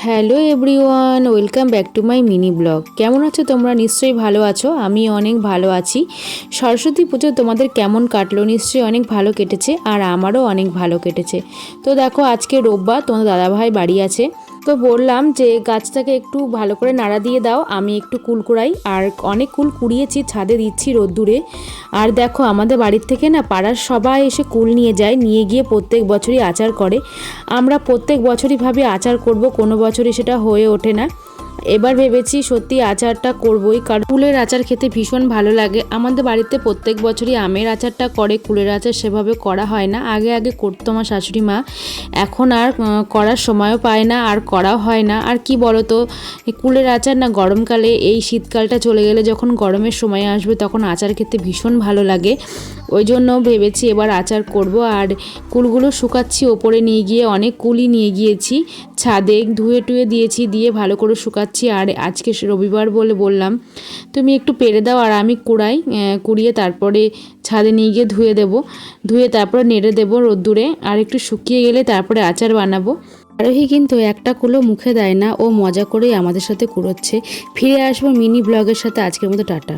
Hello everyone, welcome back to my mini blog. কেমন আছো তোমরা? নিশ্চয়ই ভালো আছো, আমি অনেক ভালো আছি। সরস্বতী পুজো তোমাদের কেমন কাটলো? নিশ্চয়ই অনেক ভালো কেটেছে, আর আমারও অনেক ভালো কেটেছে। তো দেখো, আজকে রোববার, তোমার দাদাভাই বাড়ি আছে, তো বললাম যে গাছটাকে একটু ভালো করে নাড়া দিয়ে দাও, আমি একটু কুল কুড়াই। আর অনেক কুল কুড়িয়েছি, ছাদে দিচ্ছি রোদ্দুরে। আর দেখো, আমাদের বাড়ির থেকে না পাড়ার সবাই এসে কুল নিয়ে যায়, নিয়ে গিয়ে প্রত্যেক বছরই আচার করে। আমরা প্রত্যেক বছরই ভাবি আচার করব, কোনো বছরই সেটা হয়ে ওঠে না। এবার ভেবেছি সত্যি আচারটা করবই, কারণ কুলের আচার খেতে ভীষণ ভালো লাগে। আমাদের বাড়িতে প্রত্যেক বছরই আমের আচারটা করে, কুলের আচার সেভাবে করা হয় না। আগে আগে করতো আমার শাশুড়ি মা, এখন আর করার সময়ও পায় না, আর করাও হয় না। আর কি বলো তো, কুলের আচার না গরমকালে, এই শীতকালটা চলে গেলে যখন গরমের সময় আসবে তখন আচার খেতে ভীষণ ভালো লাগে। ওই জন্য ভেবেছি এবার আচার করব। আর কুলগুলো শুকাচ্ছি, ওপরে নিয়ে গিয়ে অনেক কুলই নিয়ে গিয়েছি, ছাদে ধুয়ে টুয়ে দিয়েছি, দিয়ে ভালো করে শুকাচ্ছি। আর আজকে রবিবার বলে বললাম তুমি একটু পেরে দাও, আর আমি কুড়াই, কুড়িয়ে তারপরে ছাদে নিয়ে গিয়ে ধুয়ে দেবো, ধুয়ে তারপরে নেড়ে দেবো রোদ্দুরে। আর একটু শুকিয়ে গেলে তারপরে আচার বানাবো। আরোহী কিন্তু একটা কুলো মুখে দেয় না, ও মজা করেই আমাদের সাথে কুড়োচ্ছে। ফিরে আসবো মিনি ব্লগের সাথে, আজকের মতো টাটা।